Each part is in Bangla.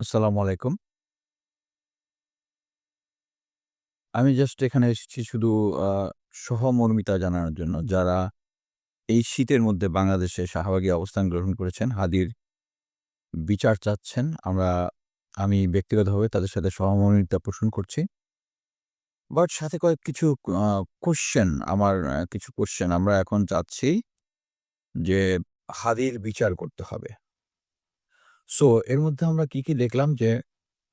আসসালামু আলাইকুম। আমি জাস্ট এখানে এসেছি শুধু আ সহমর্মিতা জানানোর জন্য। যারা এই শীতের মধ্যে বাংলাদেশে শাহবাগী অবস্থান গ্রহণ করেছেন, হাদির বিচার চাচ্ছেন। আমি ব্যক্তিগতভাবে তাদের সাথে সহমর্মিতা পোষণ করছি। বাট সাথে কিছু আ কোয়েশ্চেন আমার কিছু কোয়েশ্চেন আমরা এখন চাচ্ছি যে হাদির বিচার করতে হবে। সো এর মধ্যে আমরা কি দেখলাম যে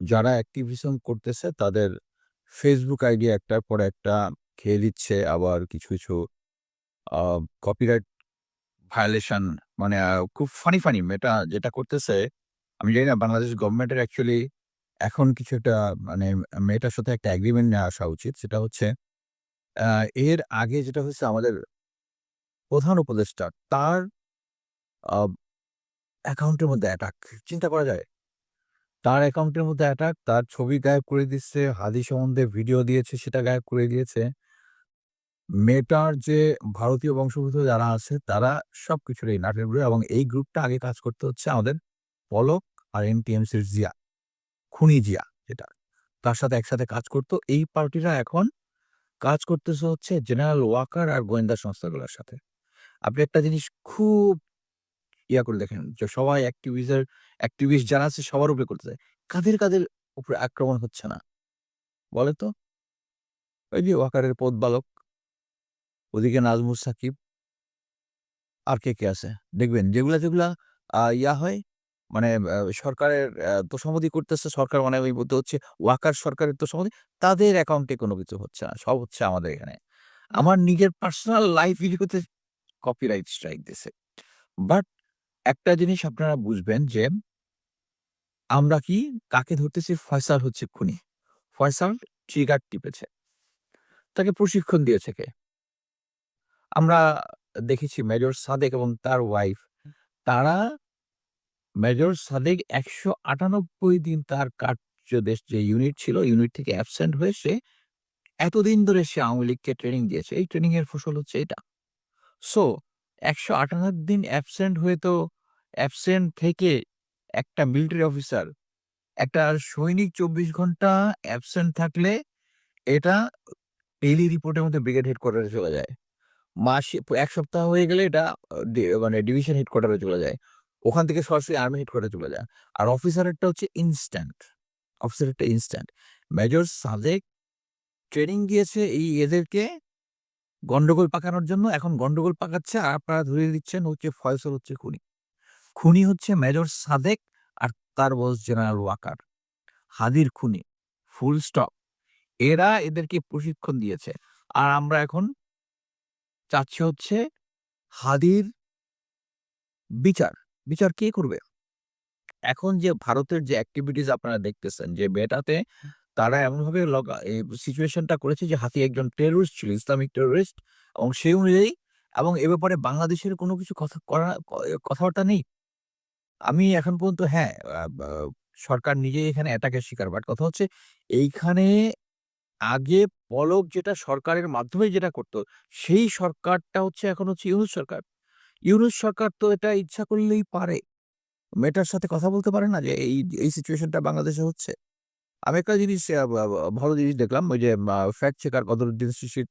যারা অ্যাক্টিভিজম করতেছে তাদের Facebook আইডি একটার পর একটা খেয়ে দিচ্ছে। আবার কিছু আ কপিরাইট ভায়োলেশন মানে খুব ফানি মেয়েটা যেটা করতেছে, আমি জানি না বাংলাদেশ গভর্নমেন্টের অ্যাকচুয়ালি এখন কিছু একটা মানে মেয়েটার সাথে একটা এগ্রিমেন্ট নিয়ে আসা উচিত। সেটা হচ্ছে আ এর আগে যেটা হয়েছে আমাদের প্রধান উপদেষ্টা তার আ অ্যাকাউন্টের মধ্যে অ্যাটাক। চিন্তা করা যায়? তার অ্যাকাউন্টের মধ্যে অ্যাটাক, তার ছবি গায়েব করে দিচ্ছে, হাদী সম্বন্ধে ভিডিও দিয়েছে সেটা গায়েব করে দিয়েছে। মেয়েটার যে ভারতীয় বংশোদ্ভূত যারা আছে তারা সবকিছুর এই নাটের গুঁড়ো এবং এই গ্রুপটা আগে কাজ করতে হচ্ছে আমাদের পলক আর এনটিএমসির জিয়া, খুনি জিয়া যেটা। তার সাথে একসাথে কাজ করত। এই পার্টিরা এখন কাজ করতেছে হচ্ছে জেনারেল ওয়াকার আর গোয়েন্দা সংস্থাগুলোর সাথে। আপনি একটা জিনিস খুব করে দেখেন যে সবাই অ্যাক্টিভিস্ট যারা আছে সবার উপরে করতেছে। কাদের উপরে আক্রমণ হচ্ছে না? বলে তো? ওই যে ওয়াকারের পোতবালক, ওদিকে নাজমুস সাকিব আর কে আছে? দেখবেন যেগুলা হয় মানে সরকারের তোষামোদি করতেছে সরকার মানে ওই বলতে হচ্ছে ওয়াকার সরকারের তোষামোদি, তাদের অ্যাকাউন্টে কোনো কিছু হচ্ছে না। সব হচ্ছে আমাদের এখানে। আমার নিজের পার্সোনাল লাইফ ভিডিওতে কপিরাইট স্ট্রাইক দিছে। বাট একটা জিনিস আপনারা বুঝবেন যে আমরা কাকে ধরতেছি? ফয়সাল হচ্ছে খুনি। ফয়সাল ট্রিগার টিপেছে। তাকে প্রশিক্ষণ দিয়েছে কে? আমরা দেখেছি মেজর সাদেক এবং তার ওয়াইফ তারা মেজর সাদেক ১৯৮ দিন তার কার্যদেশ যে ইউনিট ছিল, ইউনিট থেকে অ্যাবসেন্ট হয়ে সে এতদিন ধরে সে আওয়ামী লীগকে ট্রেনিং দিয়েছে। এই ট্রেনিং এর ফসল হচ্ছে এটা। সো ১৫৮ দিন অ্যাবসেন্ট হয়ে তো অ্যাবসেন্ট থেকে একটা মিলিটারি অফিসার, একটা সৈনিক ২৪ ঘন্টা অ্যাবসেন্ট থাকলে এটা ডেইলি রিপোর্টের মধ্যে ব্রিগেড হেডকোয়ার্টারে চলে যায়। মাসে ১ সপ্তাহ হয়ে গেলে এটা মানে ডিভিশন হেডকোয়ার্টারে চলে যায়। ওখান থেকে সরাসরি আর্মি হেডকোয়ার্টারে চলে যায়। আর অফিসারেরটা হচ্ছে ইনস্ট্যান্ট। অফিসারেরটা ইনস্ট্যান্ট। মেজর সাদেক ট্রেনিং দিয়েছে এদেরকে গন্ডগোল পাকানোর জন্য। এখন গন্ডগোল পাকাচ্ছে আর আপনারা ধরিয়ে দিচ্ছেন হচ্ছে ফয়সাল হচ্ছে খুনি। খুনি হচ্ছে মেজর সাদেক আর তার বস জেনারেল ওয়াকার। হাদির খুনি। Full stop. এরা এদেরকে প্রশিক্ষণ দিয়েছে। আর আমরা এখন চাচ্ছি হচ্ছে হাদির বিচার। বিচার কে করবে? এখন যে ভারতের যে এক্টিভিটিস আপনারা দেখতেছেন যে বেটাতে তারা এমনভাবে এই সিচুয়েশনটা করেছে যে হাতি একজন টেররিস্ট ছিল, ইসলামিক টেররিস্ট এবং সেই অনুযায়ী এবং এ ব্যাপারে বাংলাদেশের কোনো কিছু কথাবার্তা নেই। আমি এখন পর্যন্ত হ্যাঁ, বা সরকার নিজেই এখানে অ্যাটাকের শিকার। বাট কথা হচ্ছে এইখানে আগে পলক যেটা সরকারের মাধ্যমে যেটা করত, সেই সরকারটা হচ্ছে এখন হচ্ছে ইউনূস সরকার। ইউনূস সরকার তো এটা ইচ্ছা করলেই পারে। মেয়েটার সাথে কথা বলতে পারে না যে এই সিচুয়েশনটা বাংলাদেশে হচ্ছে। আমি একটা জিনিস আ বা বা ভালো জিনিস দেখলাম ওই যে ফ্যাক্ট চেকার কদরুদ্দিন শিশির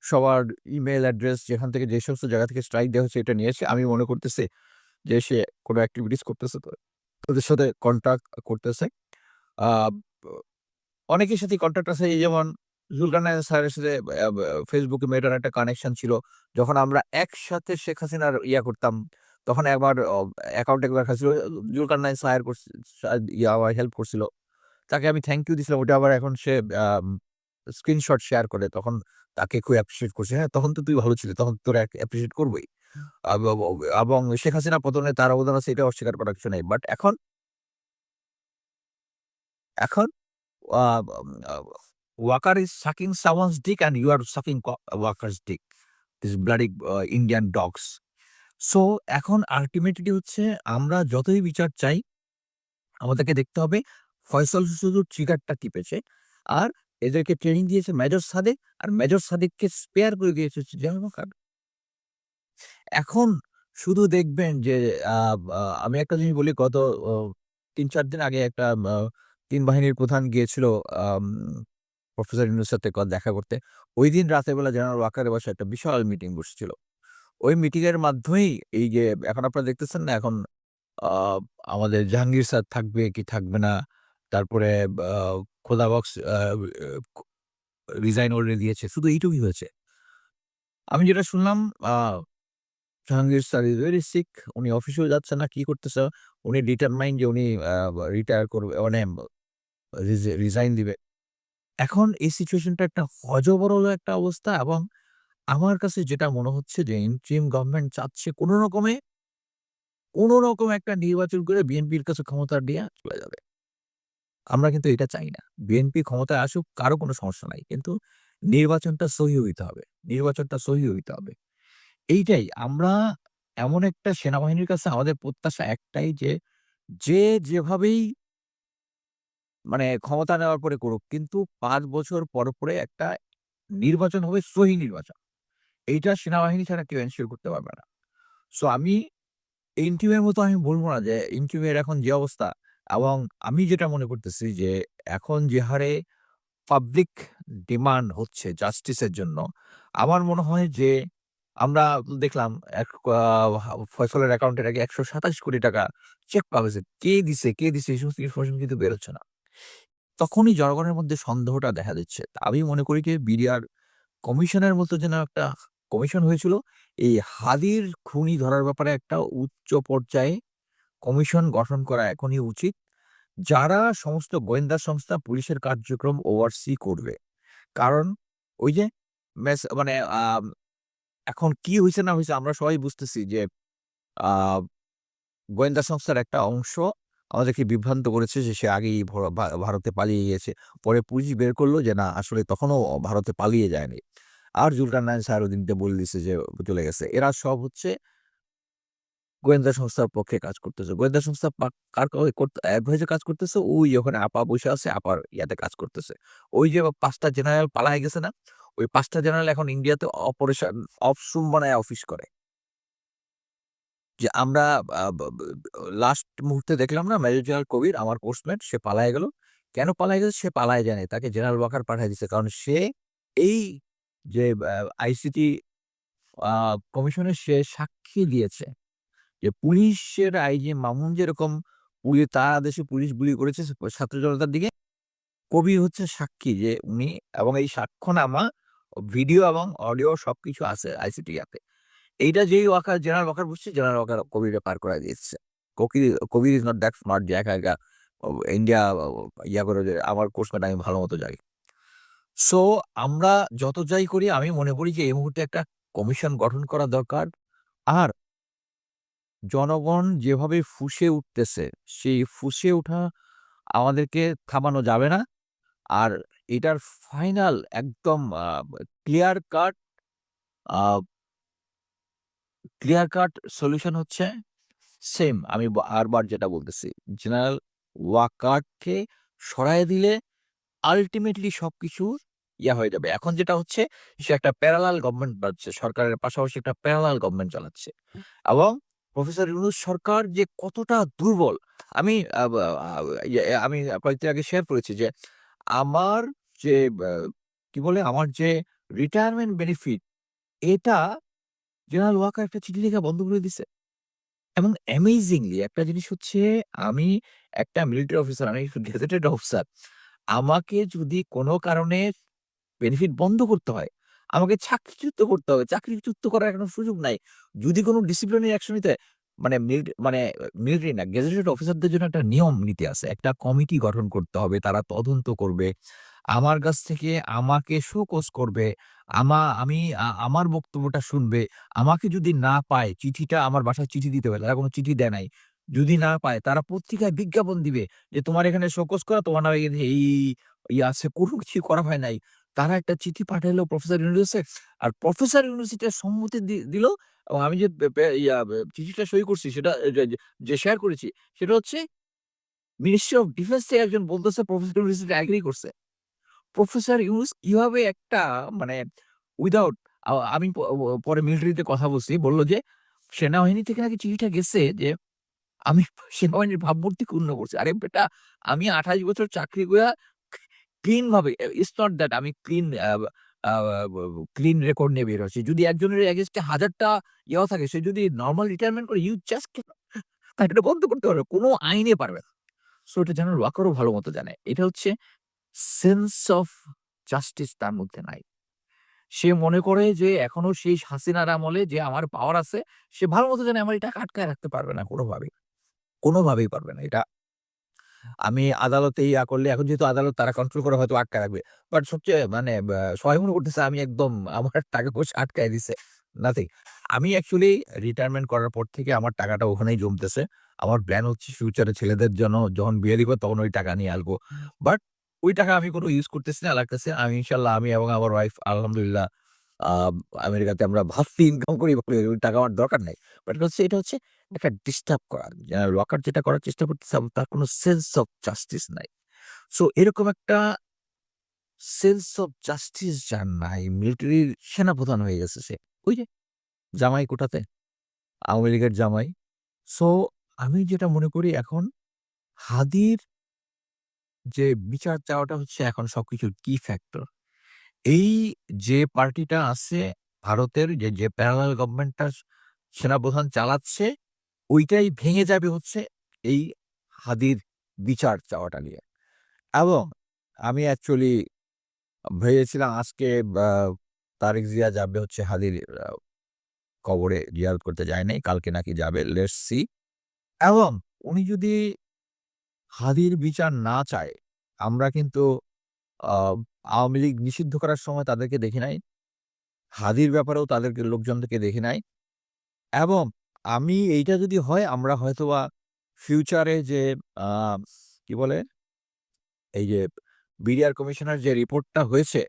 সবার ইমেইল অ্যাড্রেস যেখান থেকে যে সমস্ত জায়গা থেকে স্ট্রাইক দেওয়া হচ্ছে এটা নিয়েছে। আমি মনে করতেছি যে সে কোন এক্টিভিটিস করতেছে তো ওদের সাথে কন্টাক্ট করতেছে। আ ব অনেকের সাথেই কনট্যাক্ট আছে এই যেমন জুলকারনাইন স্যারের সাথে Facebook এ মেয়েটার একটা কানেকশন ছিল। যখন আমরা একসাথে শেখ হাসিনার করতাম, তখন একবার অ্যাকাউন্ট একবার খাচ্ছিল। জুলকারনাইন স্যার আমার হেল্প করছিল। তাকে আমি থ্যাংক ইউ দিছিলাম। ওটা আবার এখন সে আম স্ক্রিনশট শেয়ার করে। তখন তাকে খুব অ্যাপ্রিশিয়েট করছে। হ্যাঁ, তখন তো তুই ভালো ছিলি। তখন তোরে অ্যাপ্রিশিয়েট করবই। আব অব এবং শেখ হাসিনা পতনে তার অবদান আছে এটা অস্বীকার করার কিছু নাই। বাট এখন আ আ Walker is sucking someone's dick and you are sucking Walker's dick. These bloody Indian dogs. So এখন আল্টিমেটলি হচ্ছে আমরা যতই বিচার চাই, আমাদেরকে দেখতে হবে ফয়সাল শুধু ট্রিগারটা টিপেছে। আর এদেরকে ট্রেনিং দিয়েছে মেজর সাদেক আর মেজর সাদেককে স্পেয়ার করে দিয়েছে হচ্ছে জেনারেল ওয়াকার। এখন শুধু দেখবেন যে আ আ আমি একটা জিনিস বলি ৩-৪ দিন আগে একটা ৩ বাহিনীর প্রধান গিয়েছিল আম প্রফেসর ইউনূসের সাথে দেখা করতে। ঐদিন রাতের বেলা জেনারেল ওয়াকারের বাসায় একটা বিশাল মিটিং বসেছিল। ওই মিটিং এর মাধ্যমেই এই যে এখন আপনারা দেখতেছেন না এখন আ আমাদের জাহাঙ্গীর স্যার থাকবে কি থাকবে না। তারপরে আ খোদা বক্স রিজাইন অলরেডি দিয়েছে। শুধু এইটুকুই হয়েছে। আমি যেটা শুনলাম আ Jahangir sir is very sick. উনি অফিসেও যাচ্ছে না। কি করতেছে? উনি ডিটারমাইন্ড যে উনি রিটায়ার করবে মানে রিজাইন দিবে। এখন এই সিচুয়েশনটা একটা হযবরল একটা অবস্থা এবং আমার কাছে যেটা মনে হচ্ছে যে ইন্টারিম গভর্নমেন্ট চাচ্ছে কোন রকম একটা নির্বাচন করে বিএনপির কাছে ক্ষমতা দিয়ে চলে যাবে। আমরা কিন্তু এটা চাই না। বিএনপি ক্ষমতায় আসুক কারো কোনো সমস্যা নাই। কিন্তু নির্বাচনটা সহি হইতে হবে। নির্বাচনটা সহি হইতে হবে। এইটাই আমরা এমন একটা সেনাবাহিনীর কাছে আমাদের প্রত্যাশা একটাই যে, যে যেভাবেই মানে ক্ষমতা নেওয়ার পরে করুক। কিন্তু ৫ বছর পরে একটা নির্বাচন হবে সহি নির্বাচন। এইটা সেনাবাহিনী ছাড়া কেউ এনশিওর করতে পারবে না। সো আমি ইন্টিমের মতো আমি বলব না যে ইন্টিমের এখন যে অবস্থা এবং আমি যেটা মনে করতেছি যে এখন যে হারে পাবলিক ডিমান্ড হচ্ছে জাস্টিসের জন্য, আমার মনে হয় যে আমরা দেখলাম এক আ ফয়সালের অ্যাকাউন্টে নাকি ৳১২৭ কোটি চেক পাওয়া গেছে। কে দিছে? এই সমস্ত ইনফরমেশন কিন্তু বেরোচ্ছে না। তখনই জনগণের মধ্যে সন্দেহটা দেখা দিচ্ছে। আমি মনে করি যে বিডিআর কমিশনের মতো যেন একটা কমিশন হয়েছিল, এই হাদির খুনি ধরার ব্যাপারে একটা উচ্চ পর্যায়ে কমিশন গঠন করা এখনই উচিত। যারা সমস্ত গোয়েন্দা সংস্থা, পুলিশের কার্যক্রম ওভারসি করবে। কারণ ওই যে মানে এখন কি হইছে না হইছে আমরা সবাই বুঝতেছি যে আ গোয়েন্দা সংস্থার একটা অংশ আমাদেরকে বিভ্রান্ত করেছে যে সে আগেই ভারতে পালিয়ে গিয়েছে। পরে পুলিশ বের করল যে না আসলে তখনও ভারতে পালিয়ে যায়নি। আর জুলকারনাইন সাইরুদ্দিনকে বলে দিছে যে চলে গেছে। এরা সব হচ্ছে গোয়েন্দা সংস্থার পক্ষে কাজ করতেছে। গোয়েন্দা সংস্থা কার এডভাইস এ কাজ করতেছে, ওই ওখানে আপা বইসা আছে, আপার ইয়াতে কাজ করতেছে। ওই যে ৫ টা জেনারেল পালায় গেছে না? ওই ৫ টা জেনারেল এখন ইন্ডিয়াতে অপারেশন অফসুম বানায় অফিস করে। যে আমরা আ ব ব লাস্ট মুহূর্তে দেখলাম না মেজর জেনারেল কবির আমার পোস্টম্যান সে পালায় গেল। কেন পালায় গেছে? সে পালায় যায় নাই। তাকে জেনারেল ওয়াকার পাঠায় দিছে। কারণ সে এই যে আইসিটি আ কমিশনে সে সাক্ষী দিয়েছে। যে পুলিশের আইজি মামুন যেরকম তার আদেশে পুলিশ গুলি করেছে ছাত্র জনতার দিকে, কবির হচ্ছে সাক্ষী যে উনি এবং এই সাক্ষ্যনামা ভিডিও এবং অডিও সবকিছু আছে আইসিটি অ্যাপে। এইটা যেই জেনারেল ওয়াকার বুঝছে, জেনারেল ওয়াকার কবিরে পার করায় দিয়েছে। কবির ইস নট দ্যাট স্মার্ট যে একা, একা ইন্ডিয়া ইয়া করে যে আমার কোর্সমেট আমি ভালো মতো জানি। সো আমরা যত যাই করি আমি মনে করি যে এই মুহূর্তে একটা কমিশন গঠন করা দরকার। আর জনগণ যেভাবে ফুঁসে উঠতেছে, সেই ফুঁসে ওঠা আমাদেরকে থামানো যাবে না। আর এটার ফাইনাল একদম ক্লিয়ার কাট আ ক্লিয়ার কাট সলিউশন হচ্ছে সেম আমি বারবার যেটা বলতেছি। জেনারেল ওয়াকারকে সরায় দিলে আল্টিমেটলি সবকিছু হয়ে যাবে। এখন যেটা হচ্ছে সে একটা প্যারালাল গভর্নমেন্ট বানাচ্ছে। সরকারের পাশাপাশি একটা প্যারালাল গভর্নমেন্ট চালাচ্ছে। এবং প্রফেসর ইউনূস সরকার যে কতটা দুর্বল আমি আ বা আ আমি কয়েকদিন আগে শেয়ার করেছি যে আমার যে ব্যা কি বলে? আমার যে রিটায়ারমেন্ট বেনিফিট এটা জেনারেল ওয়াকার একটা চিঠি লিখে বন্ধ করে দিছে। এবং অ্যামেজিংলি একটা জিনিস হচ্ছে আমি একটা মিলিটারি অফিসার, আমি গেজেটেড অফিসার। আমাকে যদি কোনো কারণে বেনিফিট বন্ধ করতে হয়, আমাকে চাকরিচ্যুত করতে হবে। চাকরিচ্যুত করার কোনো সুযোগ নাই। যদি কোনো ডিসিপ্লিনারি অ্যাকশন নিতে হয়, মানে মিলিটারি না, গেজেটেড অফিসারদের জন্য একটা নিয়ম নীতি আছে। একটা কমিটি গঠন করতে হবে। তারা তদন্ত করবে। আমার কাছ থেকে আমাকে শোকজ করবে। আমি আমার বক্তব্যটা শুনবে। আমাকে যদি না পায়, চিঠিটা আমার বাসায় চিঠি দিতে হবে। তারা কোনো চিঠি দেয় নাই। যদি না পায়, তারা পত্রিকায় বিজ্ঞাপন দিবে যে, "তোমার এখানে শোকজ করা, তোমার নামে এই আছে।" কোনো কিছুই করা হয় নাই। তারা একটা চিঠি পাঠাইলো প্রফেসর ইউনূসে। আর প্রফেসর ইউনূস এটার সম্মতি দিল এবং আমি যে পে পে ইয়া বে চিঠিটা সই করছি সেটা যে শেয়ার করেছি সেটা হচ্ছে মিনিস্ট্রি অফ ডিফেন্স থেকে একজন বলতেছে প্রফেসর ইউনূস এটা এগ্রি করছে। প্রফেসর ইউনূস কিভাবে একটা মানে উইথআউট আমি পরে মিলিটারিতে কথা বলছি। বলল যে সেনাবাহিনী থেকে নাকি চিঠিটা গেছে যে আমি সেনাবাহিনীর ভাবমূর্তি ক্ষুণ্ণ করছি। আরে বেটা আমি ২৮ বছর চাকরি কইরা ক্লিন ভাবে ইটস নট দ্যাট আমি ক্লিন আ ক্লিন রেকর্ড নিয়ে বের হচ্ছি। যদি একজনের এগেইনস্ট এ ১০০০ টা ইয়েও থাকে সে যদি নরমাল রিটায়ারমেন্ট করে ইউ জাস্ট এটা বন্ধ করতে পারবে। কোন আইনে পারবে না। সো এটা জেনারেল ওয়াকারও ভালো মতো জানে। এটা হচ্ছে সেন্স অফ জাস্টিস তার মধ্যে নাই। সে মনে করে যে এখনো সেই হাসিনার আমলে যে আমার পাওয়ার আছে, সে ভালো মতো জানে আমার এই টাকা আটকায় রাখতে পারবে না কোনোভাবেই। কোনোভাবেই পারবে না। এটা আমি আদালতে করলে এখন যেহেতু আদালত তারা কন্ট্রোল করে হয়তো আটকায় রাখবে। বাট সবচেয়ে মানে সবাই মনে করতেছে আমি একদম আমার টাকা-পয়সা আটকায় দিছে। নাথিং। আমি অ্যাকচুয়ালি রিটায়ারমেন্ট করার পর থেকে আমার টাকাটা ওখানেই জমতেছে। আমার প্ল্যান হচ্ছে ফিউচারে ছেলেদের জন্য যখন বিয়ে দিব তখন ওই টাকা নিয়ে আসবো। বাট ওই টাকা আমি কোন ইউজ করতেছি না, লাগতেছে। আমি ইনশাআল্লাহ আমি এবং আমার ওয়াইফ আলহামদুলিল্লাহ আ আমেরিকাতে আমরা ভালোই ইনকাম করি। ওই টাকা আমার দরকার নাই। বাট এটা হচ্ছে একটা ডিস্টার্ব করা। রকার যেটা করার চেষ্টা করতেছে তার কোন সেন্স অফ জাস্টিস নাই। সো এরকম একটা সেন্স অফ জাস্টিস যার নাই, মিলিটারির সেনাপ্রধান হয়ে গেছে সে। ওই যে জামাই কোঠাতে, আওয়ামী লীগের জামাই। সো আমি যেটা মনে করি এখন হাদির যে বিচার চাওয়াটা হচ্ছে এখন সবকিছুর কি ফ্যাক্টর। এই যে পার্টিটা আছে ভারতের যে প্যারালাল গভর্নমেন্টটা সেনাপ্রধান চালাচ্ছে, ওইটাই ভেঙে যাবে হচ্ছে এই হাদির বিচার চাওয়াটা নিয়ে। এবং আমি অ্যাকচুয়ালি ভেবেছিলাম আজকে বা তারেক জিয়া যাবে হচ্ছে হাদির কবরে জিয়ারত করতে যায় নাই। কালকে নাকি যাবে। Let's see. এবং উনি যদি হাদির বিচার না চায়, আমরা কিন্তু আ আওয়ামী লীগ নিষিদ্ধ করার সময় তাদেরকে দেখি নাই। হাদির ব্যাপারেও তাদেরকে লোকজনদেরকে দেখি নাই। এবং আমি এইটা যদি হয় আমরা হয়তোবা ফিউচারে যে আ কি বলে? এই যে বিডিআর কমিশনের যে রিপোর্টটা হয়েছে,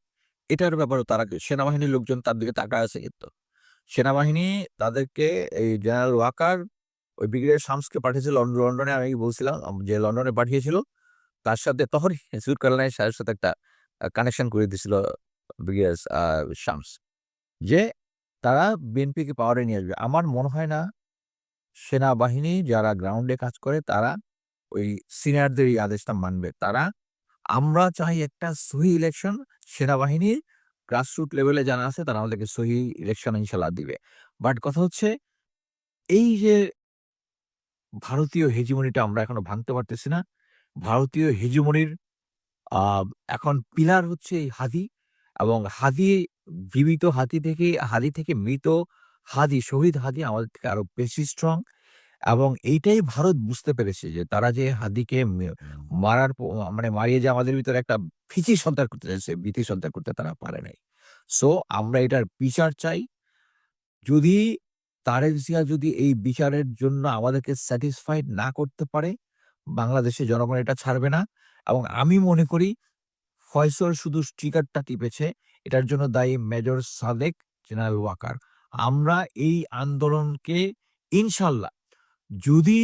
এটার ব্যাপারেও তারা সেনাবাহিনীর লোকজন তার দিকে তাকায় আছে কিন্তু। সেনাবাহিনী তাদেরকে এই জেনারেল ওয়াকার ওই ব্রিগেডিয়ার শামসকে পাঠিয়েছিল লন্ডনে আমি বলছিলাম যে লন্ডনে পাঠিয়েছিল। তার সাথে তখনই সুইজারল্যান্ডের স্যারের সাথে একটা কানেকশন করে দিছিল ব্রিগেডিয়ার শামস। যে তারা বিএনপিকে পাওয়ারে নিয়ে আসবে। আমার মনে হয় না সেনাবাহিনী যারা গ্রাউন্ডে কাজ করে তারা ওই সিনিয়রদের এই আদেশটা মানবে। আমরা চাই একটা সহি ইলেকশন। সেনাবাহিনীর গ্রাসরুট লেভেলে যারা আছে তারা আমাদেরকে সহি ইলেকশন ইনশাল্লাহ দিবে। বাট কথা হচ্ছে এই যে ভারতীয় হেজিমনিটা আমরা এখনো ভাঙতে পারতেছি না। ভারতীয় হেজিমনির আ এখন পিলার হচ্ছে এই হাদি এবং হাদি থেকে মৃত হাদি, শহীদ হাদি আমাদের থেকে আরো বেশি স্ট্রং এবং এইটাই ভারত বুঝতে পেরেছে যে তারা যে হাদিকে মারার মানে মারিয়ে যে আমাদের ভিতরে একটা ভীতি সঞ্চার করতে চাইছে, ভীতি সঞ্চার করতে তারা পারে নাই। সো আমরা এটার বিচার চাই। যদি তারেক জিয়া যদি এই বিচারের জন্য আমাদেরকে স্যাটিসফাইড না করতে পারে, বাংলাদেশের জনগণ এটা ছাড়বে না এবং আমি মনে করি ফয়সল শুধু ট্রিগারটা টিপেছে। এটার জন্য দায়ী মেজর সাদেক, জেনারেল ওয়াকার। আমরা এই আন্দোলনকে ইনশাল্লাহ যদি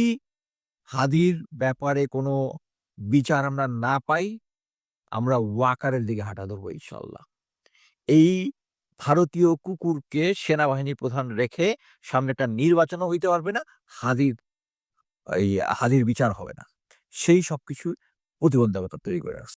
হাদির ব্যাপারে কোনো বিচার আমরা না পাই, আমরা ওয়াকারের দিকে হাঁটা ধরবো ইনশাল্লাহ। এই ভারতীয় কুকুরকে সেনাবাহিনীর প্রধান রেখে সামনে একটা নির্বাচনও হইতে পারবে না। হাদির এই হাদির বিচার হবে না। সেই সবকিছুর প্রতিবন্ধকতা তৈরি করে রাখছে।